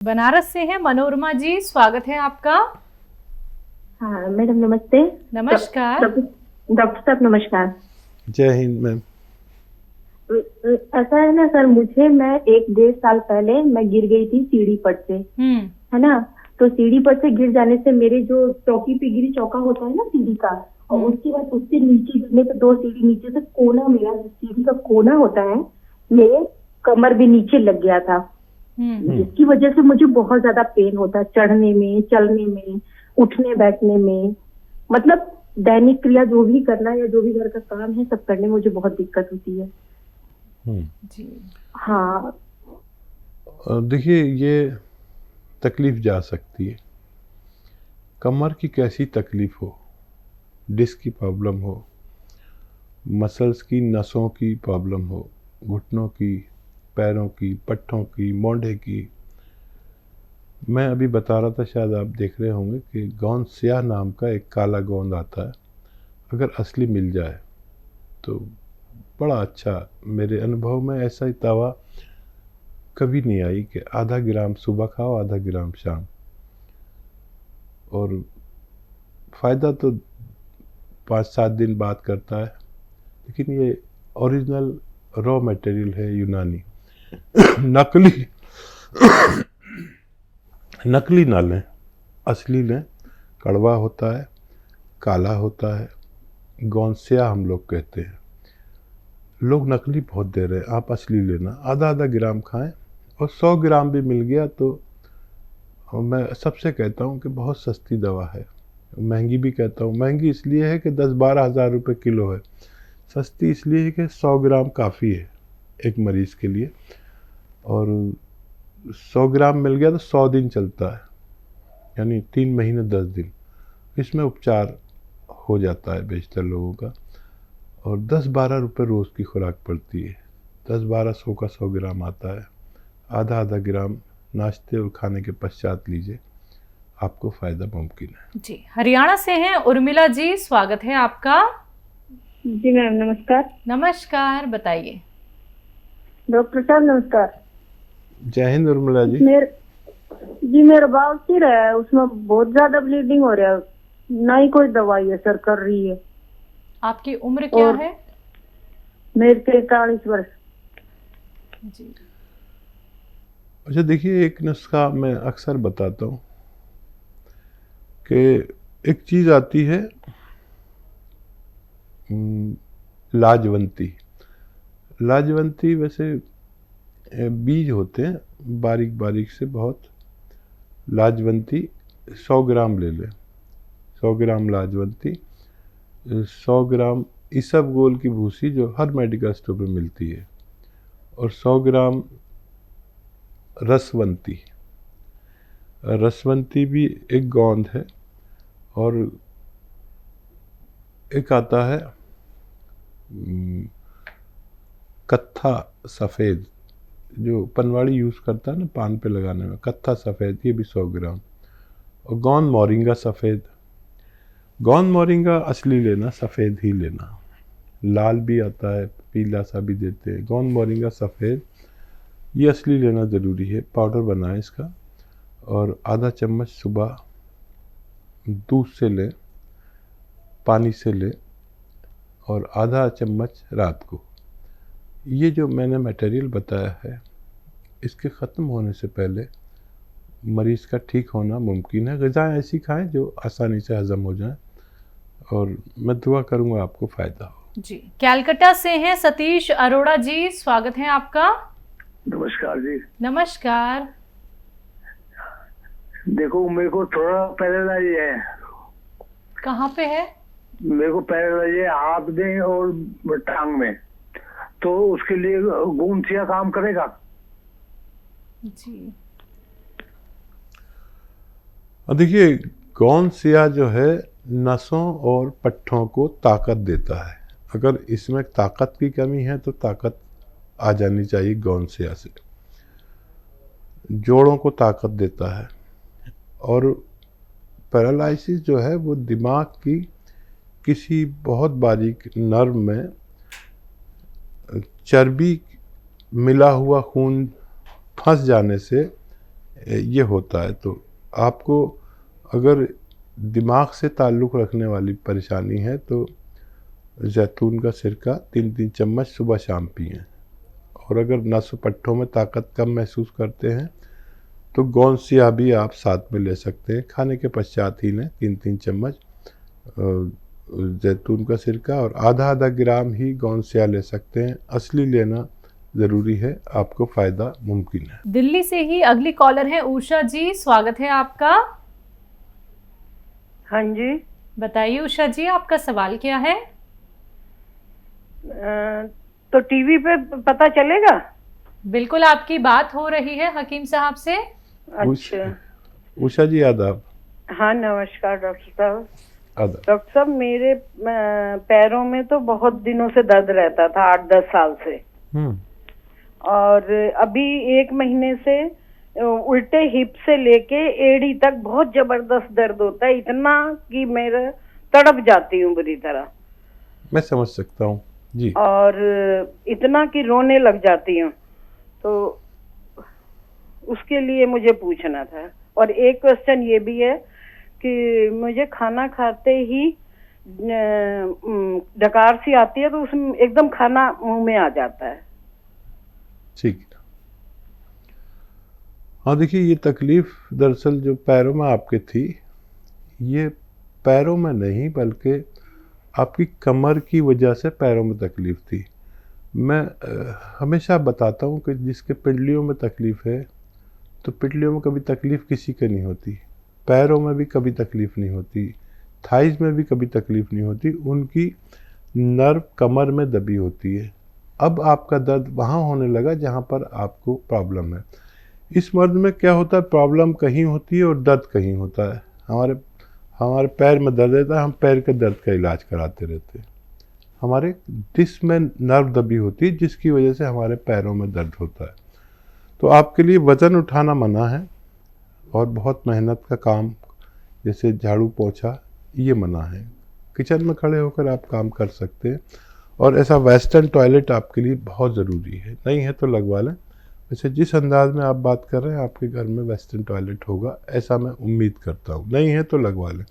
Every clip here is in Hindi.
बनारस से हैं मनोरमा जी, स्वागत है आपका। हाँ मैडम नमस्ते। नमस्कार। डॉक्टर साहब नमस्कार। जय हिंद मैम। ऐसा है ना सर, मैं 1-1.5 साल पहले मैं गिर गई थी सीढ़ी पर से, है ना। तो सीढ़ी पर से गिर जाने से मेरे जो चौकी पे गिरी, चौका होता है ना सीढ़ी का, और उसके बाद उससे नीचे गिरने पे 2 सीढ़ी नीचे से कोना, मेरा सीढ़ी का कोना होता है, मेरे कमर भी नीचे लग गया था, जिसकी वजह से मुझे बहुत ज्यादा पेन होता है, चढ़ने में, चलने में, उठने बैठने में, मतलब दैनिक क्रिया जो भी करना या जो भी घर का काम है सब करने में मुझे बहुत दिक्कत होती है जी। हाँ देखिए, ये तकलीफ जा सकती है। कमर की कैसी तकलीफ हो, डिस्क की प्रॉब्लम हो, मसल्स की, नसों की प्रॉब्लम हो, घुटनों की, पैरों की, पट्टों की, मोंढे की। मैं अभी बता रहा था, शायद आप देख रहे होंगे कि गोंद स्याह नाम का एक काला गोंद आता है, अगर असली मिल जाए तो बड़ा अच्छा। मेरे अनुभव में ऐसा ही दावा कभी नहीं आई कि आधा ग्राम सुबह खाओ, आधा ग्राम शाम, और फ़ायदा तो 5-7 दिन बाद करता है। लेकिन ये ओरिजिनल रॉ मटेरियल है, यूनानी। नकली नकली ना लें, असली लें। कड़वा होता है, काला होता है, गोंद स्याह हम लोग कहते हैं। लोग नकली बहुत दे रहे हैं, आप असली लेना। आधा ग्राम खाएं, और 100 ग्राम भी मिल गया तो मैं सबसे कहता हूं कि बहुत सस्ती दवा है। महंगी भी कहता हूं, महंगी इसलिए है कि 10-12 हज़ार रुपये किलो है। सस्ती इसलिए है कि 100 ग्राम काफ़ी है एक मरीज़ के लिए, और 100 ग्राम मिल गया तो 100 दिन चलता है, यानी 3 महीने 10 दिन। इसमें उपचार हो जाता है बेशतर लोगों का, और 10-12 रुपये रोज़ की खुराक पड़ती है। 10-12 का 100 ग्राम आता है। आधा ग्राम नाश्ते और खाने के पश्चात लीजिए, आपको फ़ायदा मुमकिन है। जी, हरियाणा से हैं उर्मिला जी, स्वागत है आपका। जी मैम नमस्कार। नमस्कार, बताइए। डॉक्टर साहब नमस्कार। जय हिंद उर्मिला जी। मेरा बाल सिर है, उसमें बहुत ज्यादा ब्लीडिंग हो रहा है, ना ही कोई दवाई असर कर रही है। आपकी उम्र क्या है? मेरे 43 वर्ष। जी। अच्छा, देखिए, एक नुस्खा मैं अक्सर बताता हूँ कि एक चीज़ आती है लाजवंती। लाजवंती वैसे बीज होते हैं बारीक बारीक से, बहुत। लाजवंती 100 ग्राम ले लें। 100 ग्राम लाजवंती, 100 ग्राम इसबगोल की भूसी जो हर मेडिकल स्टोर पे मिलती है, और 100 ग्राम रसवंती। रसवंती भी एक गोंद है, और एक आता है कत्था सफ़ेद, जो पनवाड़ी यूज़ करता है ना पान पे लगाने में, कत्था सफ़ेद, ये भी 100 ग्राम। और गोंद मोरिंगा सफ़ेद। गोंद मोरिंगा असली लेना, सफ़ेद ही लेना। लाल भी आता है, पीला सा भी देते हैं। गोंद मोरिंगा सफ़ेद, ये असली लेना ज़रूरी है। पाउडर बनाएं इसका, और आधा चम्मच सुबह दूध से लें, पानी से लें, और आधा चम्मच रात को। ये जो मैंने मटेरियल बताया है, इसके ख़त्म होने से पहले मरीज़ का ठीक होना मुमकिन है। ग़िज़ाएँ ऐसी खाएं जो आसानी से हज़म हो जाएं, और मैं दुआ करूँगा आपको फ़ायदा हो। जी, कैलकाटा से हैं सतीश अरोड़ा जी, स्वागत है आपका। नमस्कार जी। नमस्कार। देखो, मेरे को थोड़ा पैरालाइज है। कहाँ पे है? मेरे को पैरालाइज है हाथ में और टांग में, तो उसके लिए गोंद स्याह काम करेगा? जी। देखिए, गोंद स्याह जो है नसों और पट्ठों को ताकत देता है। अगर इसमें ताकत की कमी है तो ताकत आ जानी चाहिए गोंद स्याह से। जोड़ों को ताकत देता है, और पैरालिसिस जो है वो दिमाग की किसी बहुत बारीक नर्व में चर्बी मिला हुआ खून फंस जाने से ये होता है। तो आपको अगर दिमाग से ताल्लुक़ रखने वाली परेशानी है तो जैतून का सिरका 3-3 चम्मच सुबह शाम पिएं। और अगर नस पट्टों में ताकत कम महसूस करते हैं तो गोंसिया भी आप साथ में ले सकते हैं। खाने के पश्चात ही लें 3-3 चम्मच जैतून का सिरका, और आधा ग्राम ही गोंसिया ले सकते हैं। असली लेना ज़रूरी है, आपको फ़ायदा मुमकिन है। दिल्ली से ही अगली कॉलर है उषा जी, स्वागत है आपका। हाँ जी, बताइए उषा जी, आपका सवाल क्या है? तो टीवी पे पता चलेगा? बिल्कुल, आपकी बात हो रही है हकीम साहब से। अच्छा, उषा जी आदाब। हाँ नमस्कार डॉक्टर साहब। आदाब। डॉक्टर साहब, मेरे पैरों में तो बहुत दिनों से दर्द रहता था, 8-10 साल से। और अभी 1 महीने से उल्टे हिप से लेके एड़ी तक बहुत जबरदस्त दर्द होता है, इतना कि मेरा तड़प जाती हूँ बुरी तरह। मैं समझ सकता हूँ जी। और इतना कि रोने लग जाती हूँ। तो उसके लिए मुझे पूछना था। और एक क्वेश्चन ये भी है कि मुझे खाना खाते ही डकार सी आती है, तो उसमें एकदम खाना मुंह में आ जाता है। ठीक है। हाँ देखिए, ये तकलीफ़ दरअसल जो पैरों में आपके थी, ये पैरों में नहीं बल्कि आपकी कमर की वजह से पैरों में तकलीफ़ थी। मैं हमेशा बताता हूँ कि जिसके पिंडलियों में तकलीफ़ है तो पिंडलियों में कभी तकलीफ़ किसी के नहीं होती, पैरों में भी कभी तकलीफ़ नहीं होती, थाइज़ में भी कभी तकलीफ़ नहीं होती, उनकी नर्व कमर में दबी होती है। अब आपका दर्द वहाँ होने लगा जहाँ पर आपको प्रॉब्लम है। इस मर्द में क्या होता है, प्रॉब्लम कहीं होती है और दर्द कहीं होता है। हमारे पैर में दर्द रहता है, हम पैर के दर्द का इलाज कराते रहते हैं। हमारे डिस्क में नर्व दबी होती है जिसकी वजह से हमारे पैरों में दर्द होता है। तो आपके लिए वज़न उठाना मना है और बहुत मेहनत का काम जैसे झाड़ू पोछा ये मना है। किचन में खड़े होकर आप काम कर सकते हैं, और ऐसा वेस्टर्न टॉयलेट आपके लिए बहुत ज़रूरी है। नहीं है तो लगवा लें। वैसे जिस अंदाज में आप बात कर रहे हैं आपके घर में वेस्टर्न टॉयलेट होगा, ऐसा मैं उम्मीद करता हूँ। नहीं है तो लगवा लें।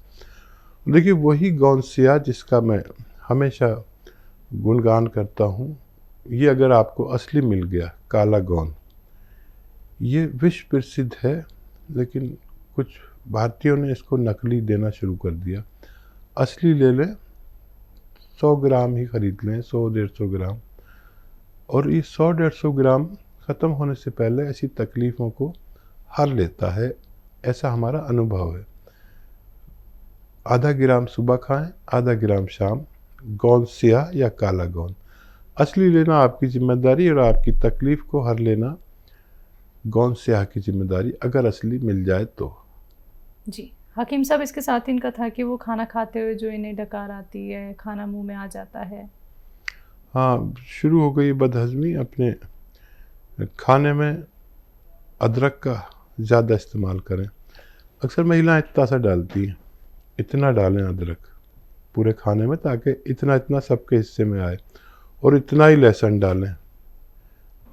देखिए, वही गोंसिया जिसका मैं हमेशा गुणगान करता हूँ, ये अगर आपको असली मिल गया, काला गोंद, ये विश्व प्रसिद्ध है, लेकिन कुछ भारतीयों ने इसको नकली देना शुरू कर दिया। असली ले लें, 100 ग्राम ही खरीद लें, 100-150 ग्राम। और ये 100-150 ग्राम ख़त्म होने से पहले ऐसी तकलीफ़ों को हर लेता है, ऐसा हमारा अनुभव है। आधा ग्राम सुबह खाएं, आधा ग्राम शाम। गोंसिया या काला गोंद असली लेना आपकी जिम्मेदारी, और आपकी तकलीफ़ को हर लेना गोंसिया की जिम्मेदारी, अगर असली मिल जाए तो। जी हकीम साहब, इसके साथ इनका था कि वो खाना खाते हुए जो इन्हें डकार आती है, खाना मुंह में आ जाता है। हाँ, शुरू हो गई बदहज़मी। अपने खाने में अदरक का ज़्यादा इस्तेमाल करें। अक्सर महिलाएं इतना सा डालती हैं, इतना डालें अदरक पूरे खाने में ताकि इतना सबके हिस्से में आए, और इतना ही लहसुन डालें।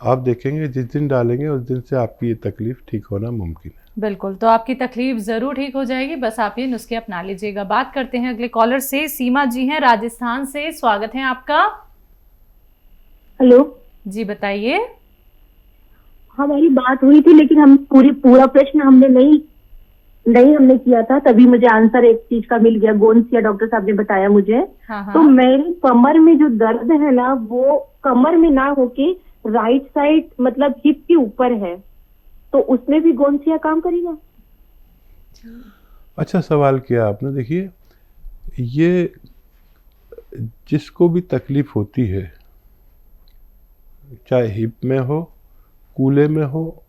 आप देखेंगे जिस दिन डालेंगे उस दिन से आपकी ये तकलीफ़ ठीक होना मुमकिन है। बिल्कुल, तो आपकी तकलीफ ज़रूर ठीक हो जाएगी, बस आप ये नुस्खे अपना लीजिएगा। बात करते हैं अगले कॉलर से। सीमा जी हैं राजस्थान से, स्वागत है आपका। हेलो जी बताइए। हमारी बात हुई थी, लेकिन हम पूरा प्रश्न हमने नहीं हमने किया था, तभी मुझे आंसर एक चीज का मिल गया। गोंसिया डॉक्टर साहब ने बताया मुझे। हाँ। तो मेरी कमर में जो दर्द है ना, वो कमर में ना होके राइट साइड मतलब हिप के ऊपर है, तो उसमें भी गोंसिया काम करेगा? अच्छा सवाल किया आपने। देखिए, ये जिसको भी तकलीफ़ होती है, चाहे हिप में हो, कूल्हे में हो,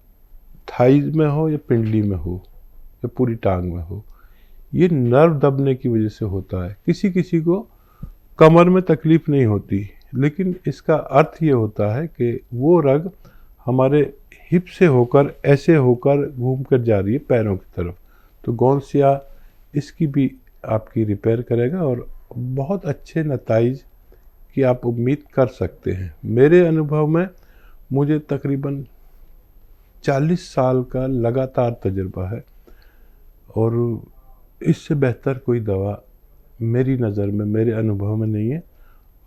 थाइज में हो या पिंडली में हो या पूरी टांग में हो, ये नर्व दबने की वजह से होता है। किसी किसी को कमर में तकलीफ़ नहीं होती, लेकिन इसका अर्थ ये होता है कि वो रग हमारे हिप से होकर ऐसे होकर घूम कर जा रही है पैरों की तरफ। तो गोंसिया इसकी भी आपकी रिपेयर करेगा और बहुत अच्छे नताइज की आप उम्मीद कर सकते हैं। मेरे अनुभव में मुझे तकरीबन 40 साल का लगातार तजुर्बा है और इससे बेहतर कोई दवा मेरी नज़र में, मेरे अनुभव में नहीं है।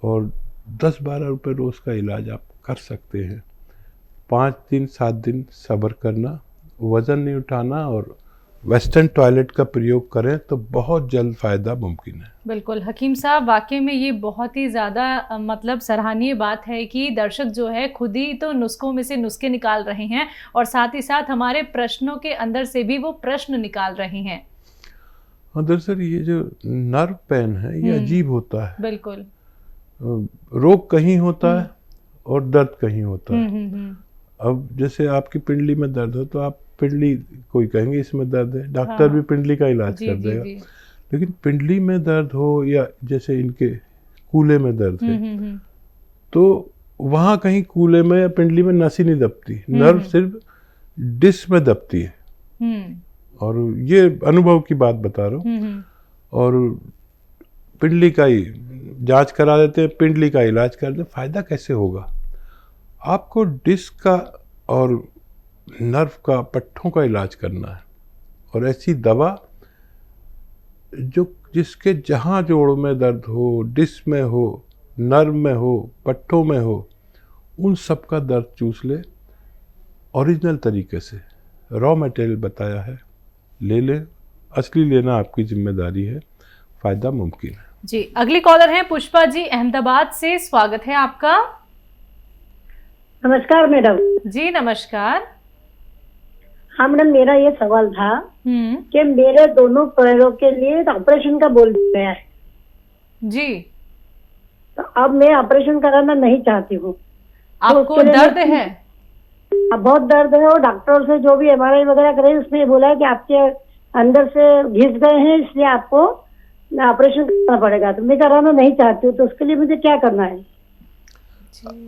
और 10-12 रुपये रोज़ का इलाज आप कर सकते हैं। 5 दिन 7 दिन सब्र करना, वज़न नहीं उठाना और वेस्टर्न टॉयलेट का प्रयोग करें तो बहुत जल्द फ़ायदा मुमकिन है। बिल्कुल हकीम साहब, वाकई में ये बहुत ही ज़्यादा मतलब सराहनीय बात है कि दर्शक जो है खुद ही तो नुस्खों में से नुस्खे निकाल रहे हैं और साथ ही साथ हमारे प्रश्नों के अंदर से भी वो प्रश्न निकाल रहे हैं। हाँ, दरअसल ये जो नर्व पेन है ये अजीब होता है। बिल्कुल, रोग कहीं होता है और दर्द कहीं होता है। अब जैसे आपकी पिंडली में दर्द हो तो आप पिंडली, कोई कहेंगे इसमें दर्द है, डॉक्टर भी पिंडली का इलाज कर देगा। लेकिन पिंडली में दर्द हो या जैसे इनके कूले में दर्द है तो वहाँ कहीं कूले में या पिंडली में नस ही नहीं दबती, नर्व सिर्फ डिस्क में दबती है। और ये अनुभव की बात बता रहा हूँ। और पिंडली का ही जांच करा देते हैं, पिंडली का इलाज कर दें, फ़ायदा कैसे होगा? आपको डिस्क का और नर्व का, पट्ठों का इलाज करना है और ऐसी दवा जो जिसके जहाँ जोड़ों में दर्द हो, डिस्क में हो, नर्व में हो, पट्ठों में हो, उन सब का दर्द चूस ले। ओरिजिनल तरीके से रॉ मटेरियल बताया है, ले ले। असली लेना आपकी जिम्मेदारी है, फ़ायदा मुमकिन है। जी, अगली कॉलर हैं पुष्पा जी अहमदाबाद से, स्वागत है आपका। नमस्कार मैडम। जी नमस्कार। हाँ मैडम, मेरा ये सवाल था कि मेरे दोनों पैरों के लिए ऑपरेशन का बोल दिया है जी, तो अब मैं ऑपरेशन कराना नहीं चाहती हूँ। आपको तो दर्द है? बहुत दर्द है और डॉक्टर से जो भी MRI वगैरह करे उसमें बोला है कि आपके अंदर से घिस गए हैं, इसलिए आपको ऑपरेशन करना पड़ेगा। तो मैं कराना नहीं चाहती हूँ, तो उसके लिए मुझे क्या करना है?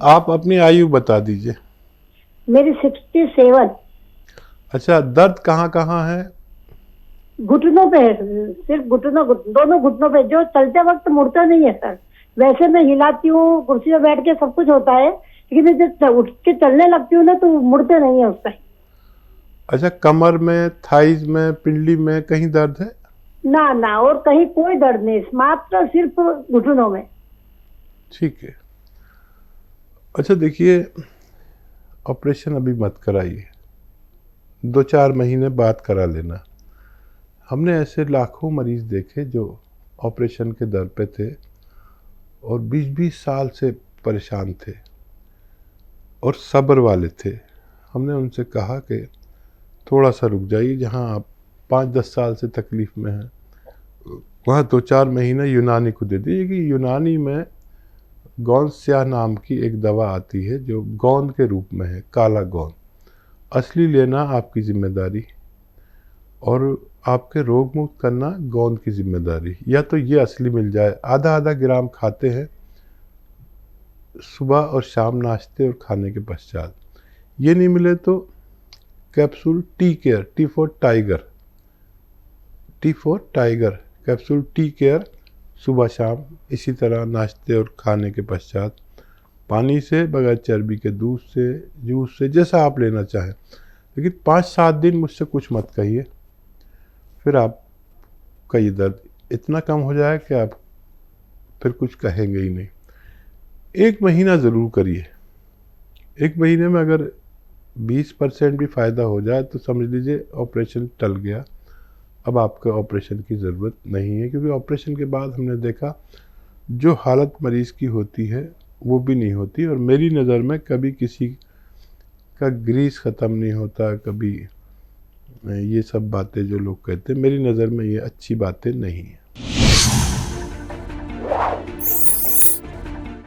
आप अपनी आयु बता दीजिए। मेरी 67। अच्छा, दर्द कहाँ कहाँ है? घुटनों पे है, सिर्फ घुटनों, दोनों घुटनों पे। जो चलते वक्त मुड़ता नहीं है सर, वैसे मैं हिलाती हूँ, कुर्सी पे बैठ के सब कुछ होता है, लेकिन जब उठ के चलने लगती हूँ ना तो मुड़ते नहीं है उस टाइम। अच्छा, कमर में, थाइज में, पिंडली में कहीं दर्द है? ना ना, और कहीं कोई दर्द नहीं, मात्र सिर्फ घुटनों में। ठीक है। अच्छा देखिए, ऑपरेशन अभी मत कराइए, 2-4 महीने बाद करा लेना। हमने ऐसे लाखों मरीज देखे जो ऑपरेशन के दर पे थे और 20-20 साल से परेशान थे और सब्र वाले थे। हमने उनसे कहा कि थोड़ा सा रुक जाइए, जहाँ आप 5-10 साल से तकलीफ़ में हैं वहाँ 2-4 महीने यूनानी को दे दीजिए। कि यूनानी में गौंस्या नाम की एक दवा आती है जो गोंद के रूप में है, काला गोंद। असली लेना आपकी जिम्मेदारी और आपके रोग मुक्त करना गोंद की जिम्मेदारी। या तो ये असली मिल जाए, आधा ग्राम खाते हैं सुबह और शाम नाश्ते और खाने के पश्चात। ये नहीं मिले तो capsule tea care, T for tiger capsule tea care सुबह शाम इसी तरह नाश्ते और खाने के पश्चात, पानी से, बगैर चर्बी के, दूध से, जूस से, जैसा आप लेना चाहें। लेकिन 5-7 दिन मुझसे कुछ मत कहिए, फिर आपका ये दर्द इतना कम हो जाए कि आप फिर कुछ कहेंगे ही नहीं। 1 महीना ज़रूर करिए। 1 महीने में अगर 20% भी फ़ायदा हो जाए तो समझ लीजिए ऑपरेशन टल गया। अब आपको ऑपरेशन की ज़रूरत नहीं है, क्योंकि ऑपरेशन के बाद हमने देखा जो हालत मरीज़ की होती है वो भी नहीं होती। और मेरी नज़र में कभी किसी का ग्रीस ख़त्म नहीं होता, कभी ये सब बातें जो लोग कहते हैं, मेरी नज़र में ये अच्छी बातें नहीं हैं।